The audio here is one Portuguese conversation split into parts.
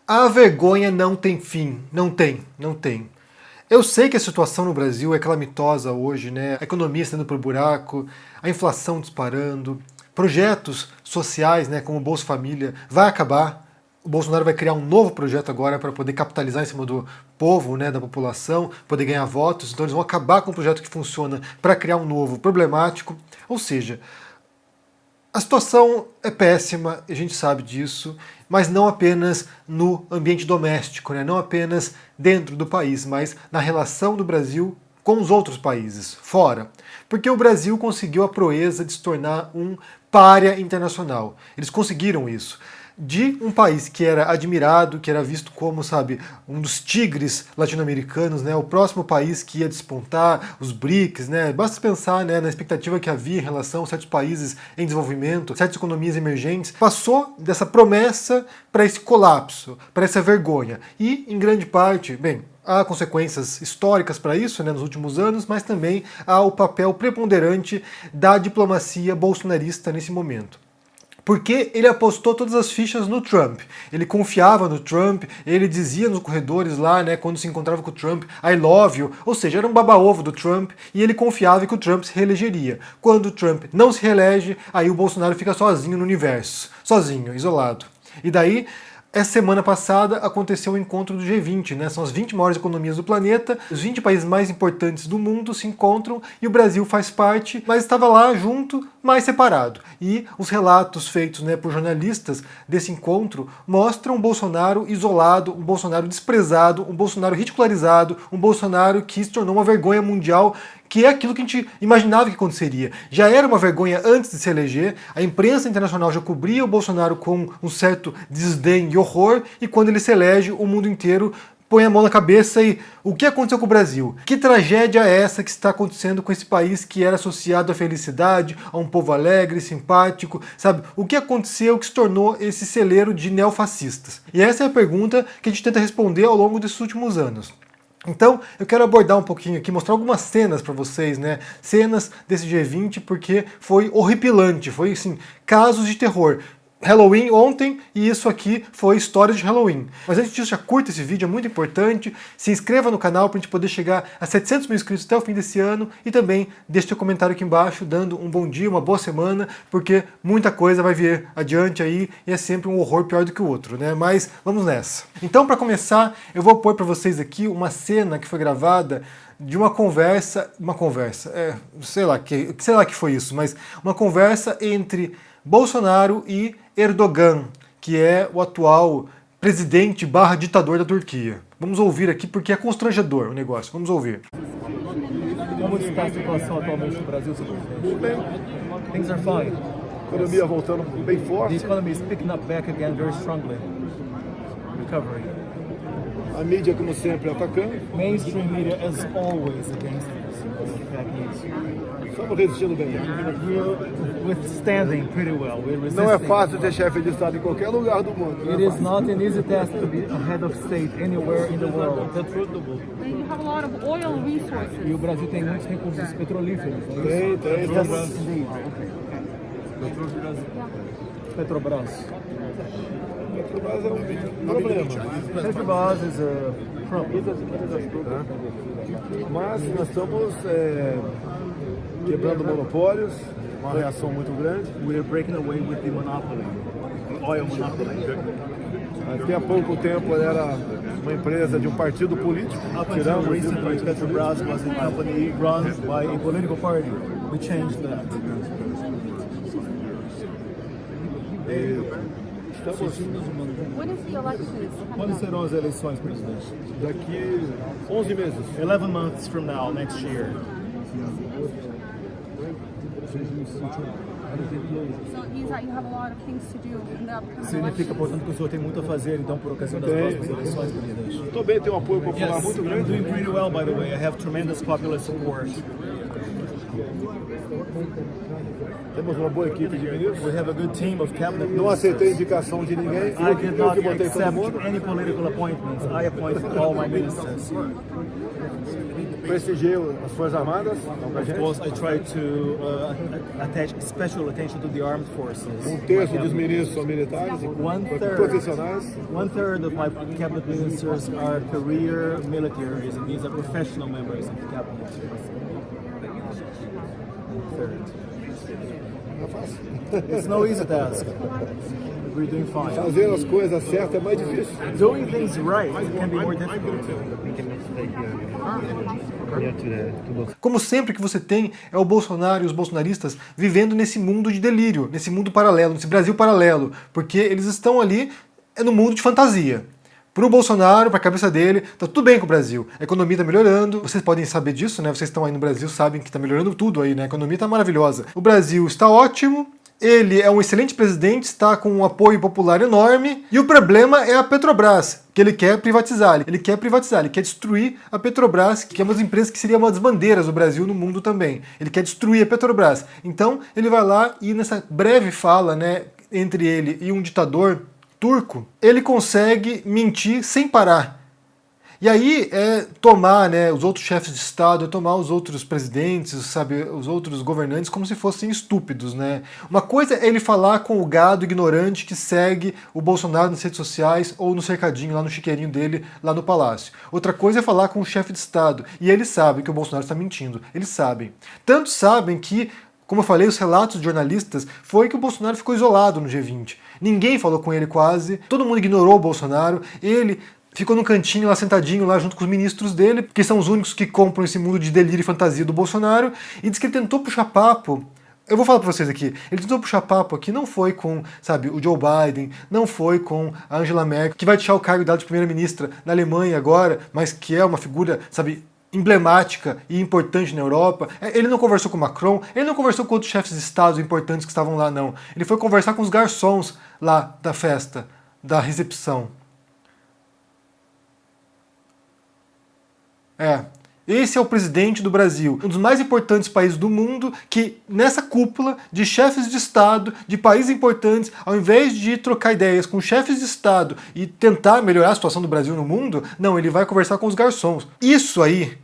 A vergonha não tem fim. Não tem. Eu sei que a situação no Brasil é calamitosa hoje, né? A economia está indo pro buraco, a inflação disparando, projetos sociais, né, como o Bolsa Família, vai acabar. O Bolsonaro vai criar um novo projeto agora para poder capitalizar em cima do povo, né, da população, poder ganhar votos. Então eles vão acabar com um projeto que funciona para criar um novo problemático. Ou seja, a situação é péssima, a gente sabe disso, mas não apenas no ambiente doméstico, né? Não apenas dentro do país, mas na relação do Brasil com os outros países, fora. Porque o Brasil conseguiu a proeza de se tornar um pária internacional. Eles conseguiram isso. De um país que era admirado, que era visto como, sabe, um dos tigres latino-americanos, né, o próximo país que ia despontar, os BRICS, né, basta pensar, né, na expectativa que havia em relação a certos países em desenvolvimento, certas economias emergentes, passou dessa promessa para esse colapso, para essa vergonha. E, em grande parte, bem, há consequências históricas para isso, né, nos últimos anos, mas também há o papel preponderante da diplomacia bolsonarista nesse momento. Porque ele apostou todas as fichas no Trump. Ele confiava no Trump, ele dizia nos corredores lá, né, quando se encontrava com o Trump, I love you, ou seja, era um baba-ovo do Trump, e ele confiava que o Trump se reelegeria. Quando o Trump não se reelege, aí o Bolsonaro fica sozinho no universo, sozinho, isolado. E daí, essa semana passada aconteceu o encontro do G20, né? São as 20 maiores economias do planeta, os 20 países mais importantes do mundo se encontram e o Brasil faz parte, mas estava lá junto, mas separado. E os relatos feitos, né, por jornalistas desse encontro mostram um Bolsonaro isolado, um Bolsonaro desprezado, um Bolsonaro ridicularizado, um Bolsonaro que se tornou uma vergonha mundial, que é aquilo que a gente imaginava que aconteceria. Já era uma vergonha antes de se eleger, a imprensa internacional já cobria o Bolsonaro com um certo desdém e horror, e quando ele se elege, o mundo inteiro põe a mão na cabeça e o que aconteceu com o Brasil? Que tragédia é essa que está acontecendo com esse país que era associado à felicidade, a um povo alegre, simpático, sabe? O que aconteceu que se tornou esse celeiro de neofascistas? E essa é a pergunta que a gente tenta responder ao longo desses últimos anos. Então, eu quero abordar um pouquinho aqui, mostrar algumas cenas para vocês, né? Cenas desse G20, porque foi horripilante, foi, assim, casos de terror. Halloween ontem e isso aqui foi história de Halloween. Mas antes disso, já curta esse vídeo, é muito importante. Se inscreva no canal para a gente poder chegar a 700 mil inscritos até o fim desse ano. E também deixe seu comentário aqui embaixo, dando um bom dia, uma boa semana, porque muita coisa vai vir adiante aí e é sempre um horror pior do que o outro, né? Mas vamos nessa. Então, para começar, eu vou pôr para vocês aqui uma cena que foi gravada de uma conversa, sei lá que foi isso, mas uma conversa entre Bolsonaro e Erdogan, que é o atual presidente barra ditador da Turquia. Vamos ouvir aqui porque é constrangedor o negócio. Vamos ouvir. Como está a situação atualmente no Brasil, senhor presidente? Bem, Things are fine. economia voltando bem The forte, economy is picking up back again very strongly. Recovery. a mídia, como sempre, atacando. Mainstream media, as always, against fake news. Estamos resistindo bem. We're withstanding pretty well. We're resisting. Não é fácil ser chefe de Estado em qualquer lugar do mundo. Não It é is fácil. not an easy task to be a head of state anywhere in the world. You have a lot of oil resources. E o Brasil tem muitos recursos petrolíferos. Tem. Indeed. Petrobras. Petrobras é um problema. Petrobras is a problem. Mas nós estamos quebrando monopólios, uma reação muito grande. We are breaking away with the monopoly, the oil monopoly. Até há pouco tempo ela era uma empresa de um partido político. Up until Tiramos isso do recently, partido político. Petrobras was a company run by a political party. We changed that. Estamos When is the elections? Quando serão as eleições, presidente? daqui 11 meses. 11 months from now, next year. So it means that you have a lot of things to do in the upcoming Significa, elections. portanto, que o senhor tem muito a fazer, então, por ocasião das Tem. próximas eleições, presidente. Estou bem, tenho um apoio popular muito I'm grande. doing pretty well, by the way. I have tremendous popular support. Temos uma boa equipe de ministros. We have a good team of cabinet Não ministers. aceitei indicação de ninguém. I did Eu not que botei todo accept mundo. any political appointments. I appointed all my ministers. Prestigiei as Forças Armadas. Então, pra Of gente. course, I try to attach special attention to the armed forces. Terço dos ministros são militares, profissionais. One third of my cabinet ministers are career militaries, and these are professional members of the cabinet. Não é fácil. It's no easy task. We're doing fine. Fazer as coisas certas é mais difícil. Doing things right can be more difficult. Como sempre que você tem é o Bolsonaro e os bolsonaristas vivendo nesse mundo de delírio, nesse mundo paralelo, nesse Brasil paralelo, porque eles estão ali no mundo de fantasia. Para o Bolsonaro, para a cabeça dele, tá tudo bem com o Brasil. A economia está melhorando, vocês podem saber disso, né? Vocês estão aí no Brasil, sabem que está melhorando tudo aí, né? A economia está maravilhosa. O Brasil está ótimo, ele é um excelente presidente, está com um apoio popular enorme, e o problema é a Petrobras, que ele quer privatizar. Ele quer destruir a Petrobras, que é uma das empresas que seria uma das bandeiras do Brasil no mundo também. Ele quer destruir a Petrobras. Então, ele vai lá e nessa breve fala, né, entre ele e um ditador turco, ele consegue mentir sem parar. E aí é tomar, né, os outros chefes de Estado, é tomar os outros presidentes, sabe, os outros governantes como se fossem estúpidos, né? Uma coisa é ele falar com o gado ignorante que segue o Bolsonaro nas redes sociais ou no cercadinho, lá no chiqueirinho dele, lá no palácio. Outra coisa é falar com o chefe de Estado. E eles sabem que o Bolsonaro está mentindo. Eles sabem. Tanto sabem que, como eu falei, os relatos de jornalistas foi que o Bolsonaro ficou isolado no G20. Ninguém falou com ele quase, todo mundo ignorou o Bolsonaro, ele ficou num cantinho lá sentadinho lá junto com os ministros dele, que são os únicos que compram esse mundo de delírio e fantasia do Bolsonaro, e diz que ele tentou puxar papo. Eu vou falar pra vocês aqui, ele tentou puxar papo aqui, não foi com, sabe, o Joe Biden, não foi com a Angela Merkel, que vai deixar o cargo dela de primeira-ministra na Alemanha agora, mas que é uma figura, sabe, emblemática e importante na Europa. Ele não conversou com o Macron, ele não conversou com outros chefes de Estado importantes que estavam lá, não. Ele foi conversar com os garçons lá da festa, da recepção. Esse é o presidente do Brasil, um dos mais importantes países do mundo, que nessa cúpula de chefes de Estado, de países importantes, ao invés de trocar ideias com chefes de Estado e tentar melhorar a situação do Brasil no mundo, não, ele vai conversar com os garçons. Isso aí,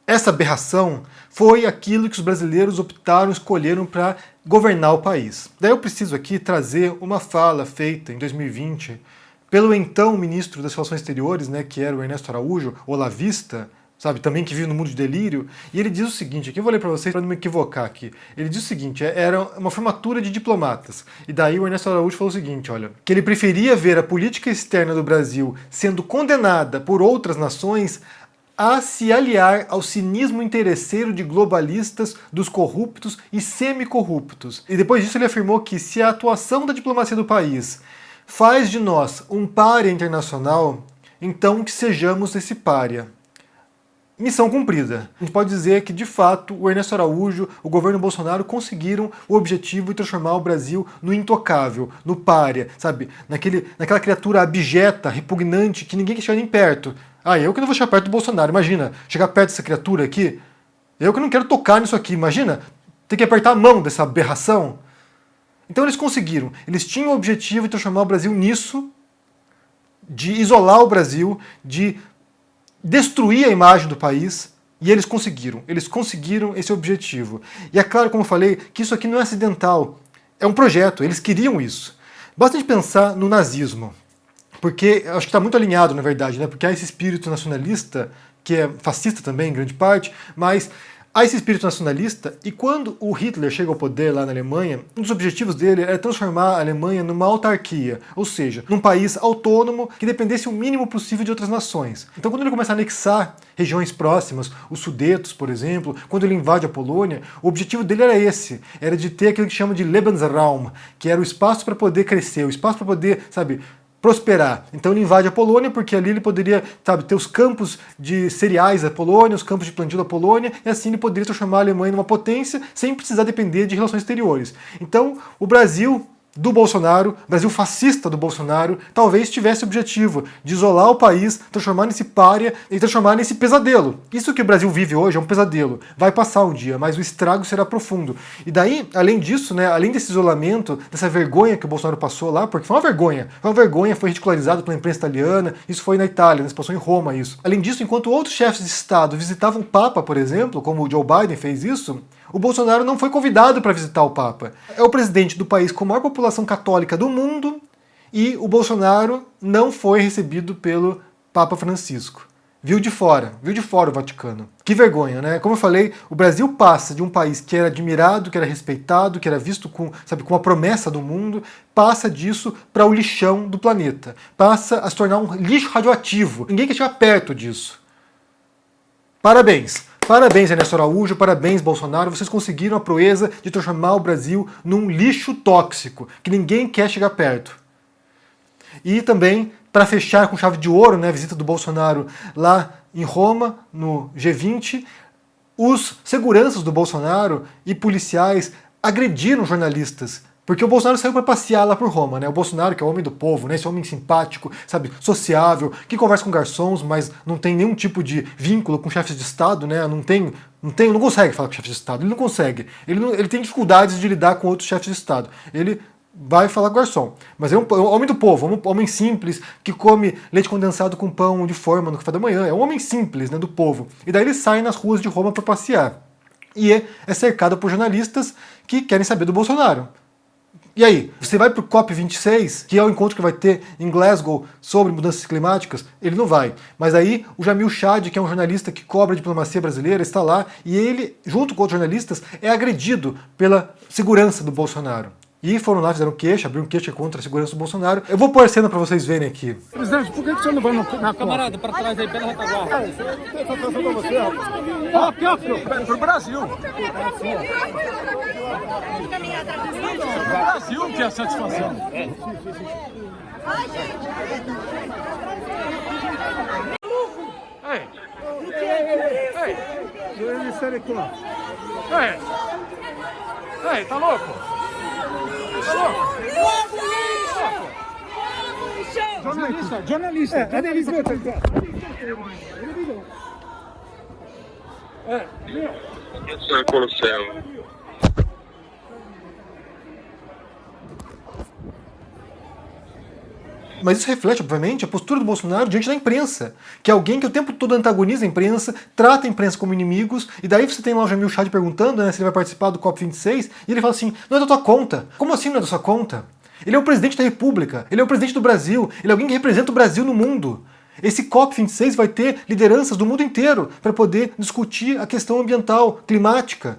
essa aberração, foi aquilo que os brasileiros optaram, escolheram para governar o país. Daí eu preciso aqui trazer uma fala feita em 2020 pelo então ministro das Relações Exteriores, né, que era o Ernesto Araújo, olavista, sabe, também que vive no mundo de delírio, e ele diz o seguinte, aqui eu vou ler para vocês para não me equivocar aqui, ele diz o seguinte, era uma formatura de diplomatas, e daí o Ernesto Araújo falou o seguinte, olha, que ele preferia ver a política externa do Brasil sendo condenada por outras nações a se aliar ao cinismo interesseiro de globalistas, dos corruptos e semicorruptos. E depois disso ele afirmou que se a atuação da diplomacia do país faz de nós um pária internacional, então que sejamos esse pária. Missão cumprida. A gente pode dizer que, de fato, o Ernesto Araújo, o governo Bolsonaro conseguiram o objetivo de transformar o Brasil no intocável, no pária, sabe? Naquela criatura abjeta, repugnante, que ninguém quer chegar nem perto. Eu que não vou chegar perto do Bolsonaro, imagina, chegar perto dessa criatura aqui. Eu que não quero tocar nisso aqui, imagina, ter que apertar a mão dessa aberração. Então eles conseguiram. Eles tinham o objetivo de transformar o Brasil nisso, de isolar o Brasil, de destruir a imagem do país, e eles conseguiram esse objetivo. E é claro, como eu falei, que isso aqui não é acidental, é um projeto, eles queriam isso. Basta a gente pensar no nazismo, porque acho que está muito alinhado, na verdade, né? Porque há esse espírito nacionalista, que é fascista também, em grande parte, mas há esse espírito nacionalista, e quando o Hitler chega ao poder lá na Alemanha, um dos objetivos dele era transformar a Alemanha numa autarquia, ou seja, num país autônomo que dependesse o mínimo possível de outras nações. Então quando ele começa a anexar regiões próximas, os Sudetos, por exemplo, quando ele invade a Polônia, o objetivo dele era esse, era de ter aquilo que chama de Lebensraum, que era o espaço para poder crescer, o espaço para poder, sabe, prosperar. Então ele invade a Polônia porque ali ele poderia, sabe, ter os campos de cereais da Polônia, os campos de plantio da Polônia, e assim ele poderia transformar a Alemanha numa potência sem precisar depender de relações exteriores. Então o Brasil do Bolsonaro, o Brasil fascista do Bolsonaro, talvez tivesse o objetivo de isolar o país, transformar nesse pária e transformar nesse pesadelo. Isso que o Brasil vive hoje é um pesadelo. Vai passar um dia, mas o estrago será profundo. E daí, além disso, né, além desse isolamento, dessa vergonha que o Bolsonaro passou lá, porque foi uma vergonha, foi ridicularizado pela imprensa italiana, isso foi na Itália, né, se passou em Roma isso. Além disso, enquanto outros chefes de Estado visitavam o Papa, por exemplo, como o Joe Biden fez isso, o Bolsonaro não foi convidado para visitar o Papa. É o presidente do país com a maior população católica do mundo e o Bolsonaro não foi recebido pelo Papa Francisco. Viu de fora o Vaticano. Que vergonha, né? Como eu falei, o Brasil passa de um país que era admirado, que era respeitado, que era visto com uma promessa do mundo, passa disso para o lixão do planeta. Passa a se tornar um lixo radioativo. Ninguém quer chegar perto disso. Parabéns! Parabéns, Ernesto Araújo, parabéns, Bolsonaro, vocês conseguiram a proeza de transformar o Brasil num lixo tóxico, que ninguém quer chegar perto. E também, para fechar com chave de ouro, né, a visita do Bolsonaro lá em Roma, no G20, os seguranças do Bolsonaro e policiais agrediram jornalistas. Porque o Bolsonaro saiu para passear lá por Roma, né? O Bolsonaro, que é o homem do povo, né? Esse homem simpático, sabe, sociável, que conversa com garçons, mas não tem nenhum tipo de vínculo com chefes de Estado, né? Não consegue falar com chefes de Estado, ele não consegue. Ele tem dificuldades de lidar com outros chefes de Estado. Ele vai falar com garçom. Mas é um homem do povo, um homem simples, que come leite condensado com pão de forma no café da manhã. É um homem simples, né, do povo. E daí ele sai nas ruas de Roma para passear. E é cercado por jornalistas que querem saber do Bolsonaro. E aí, você vai pro COP26, que é o encontro que vai ter em Glasgow sobre mudanças climáticas? Ele não vai. Mas aí o Jamil Chad, que é um jornalista que cobre a diplomacia brasileira, está lá e ele, junto com outros jornalistas, é agredido pela segurança do Bolsonaro. E foram lá, fizeram queixa, abriram queixa contra a segurança do Bolsonaro. Eu vou pôr a cena para vocês verem aqui. Presidente, por que o senhor não vai na COP? Camarada, para trás aí, pela retaguarda. Pro Brasil. Brasil que é a satisfação. Ei, tá louco? Jornalista. Isso é Colosseu. Mas isso reflete, obviamente, a postura do Bolsonaro diante da imprensa, que é alguém que o tempo todo antagoniza a imprensa, trata a imprensa como inimigos, e daí você tem lá o Jamil Chad perguntando, né, se ele vai participar do COP26, e ele fala assim, não é da tua conta. Como assim não é da sua conta? Ele é o presidente da República, ele é o presidente do Brasil, ele é alguém que representa o Brasil no mundo. Esse COP26 vai ter lideranças do mundo inteiro para poder discutir a questão ambiental, climática.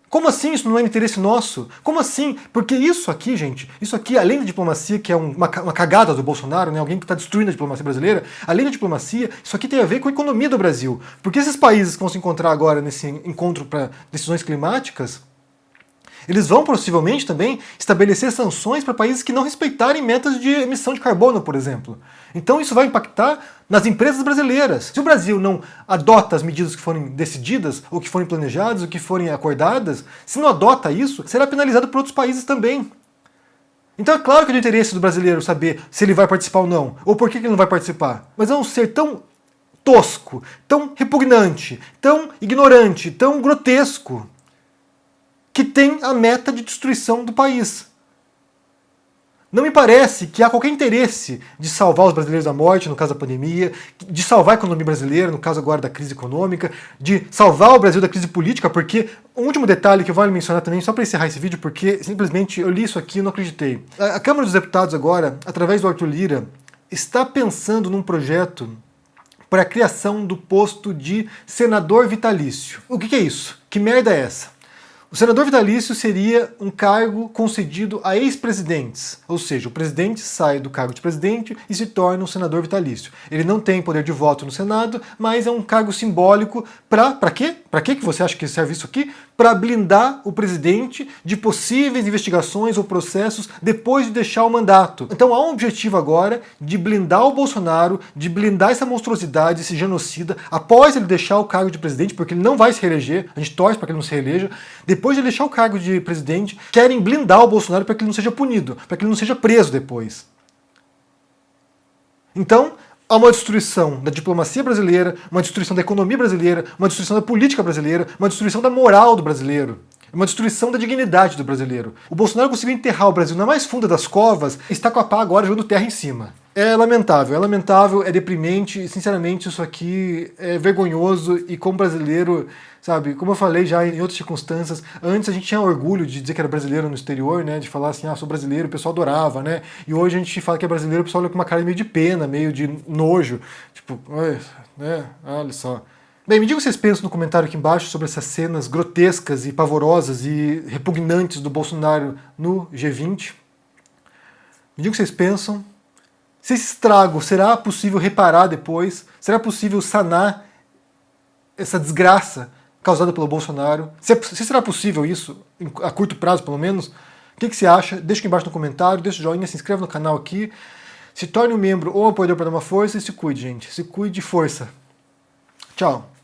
Como assim isso não é interesse nosso? Como assim? Porque isso aqui, gente, isso aqui, além da diplomacia, que é uma cagada do Bolsonaro, né, alguém que está destruindo a diplomacia brasileira, além da diplomacia, isso aqui tem a ver com a economia do Brasil. Porque esses países que vão se encontrar agora nesse encontro para decisões climáticas, eles vão possivelmente também estabelecer sanções para países que não respeitarem metas de emissão de carbono, por exemplo. Então isso vai impactar nas empresas brasileiras. Se o Brasil não adota as medidas que forem decididas, ou que forem planejadas, ou que forem acordadas, se não adota isso, será penalizado por outros países também. Então é claro que é do interesse do brasileiro saber se ele vai participar ou não, ou por que ele não vai participar. Mas é um ser tão tosco, tão repugnante, tão ignorante, tão grotesco, que tem a meta de destruição do país. Não me parece que há qualquer interesse de salvar os brasileiros da morte, no caso da pandemia, de salvar a economia brasileira, no caso agora da crise econômica, de salvar o Brasil da crise política, porque um último detalhe que eu vou mencionar também, só para encerrar esse vídeo, porque simplesmente eu li isso aqui e não acreditei. A Câmara dos Deputados agora, através do Arthur Lira, está pensando num projeto para a criação do posto de senador vitalício. O que é isso? Que merda é essa? O senador vitalício seria um cargo concedido a ex-presidentes, ou seja, o presidente sai do cargo de presidente e se torna um senador vitalício. Ele não tem poder de voto no Senado, mas é um cargo simbólico para quê? Para Para que você acha que serve isso aqui? Para blindar o presidente de possíveis investigações ou processos depois de deixar o mandato. Então há um objetivo agora de blindar o Bolsonaro, de blindar essa monstruosidade, esse genocida, após ele deixar o cargo de presidente, porque ele não vai se reeleger, a gente torce para que ele não se reeleja. Depois de ele deixar o cargo de presidente, querem blindar o Bolsonaro para que ele não seja punido, para que ele não seja preso depois. Então, há uma destruição da diplomacia brasileira, uma destruição da economia brasileira, uma destruição da política brasileira, uma destruição da moral do brasileiro, uma destruição da dignidade do brasileiro. O Bolsonaro conseguiu enterrar o Brasil na mais funda das covas e está com a pá agora jogando terra em cima. É lamentável, é deprimente e, sinceramente, isso aqui é vergonhoso e, como brasileiro, sabe, como eu falei já em outras circunstâncias, antes a gente tinha orgulho de dizer que era brasileiro no exterior, né, de falar assim, sou brasileiro, o pessoal adorava, né, e hoje a gente fala que é brasileiro, o pessoal olha com uma cara meio de pena, meio de nojo, tipo, né, olha só. Bem, me diga o que vocês pensam no comentário aqui embaixo sobre essas cenas grotescas e pavorosas e repugnantes do Bolsonaro no G20. Me diga o que vocês pensam. Se esse estrago será possível reparar depois? Será possível sanar essa desgraça causada pelo Bolsonaro? Se será possível isso, a curto prazo pelo menos? O que você acha? Deixa aqui embaixo no comentário, deixa o joinha, se inscreve no canal aqui, se torne um membro ou um apoiador para dar uma força e se cuide, gente. Se cuide de força. Tchau.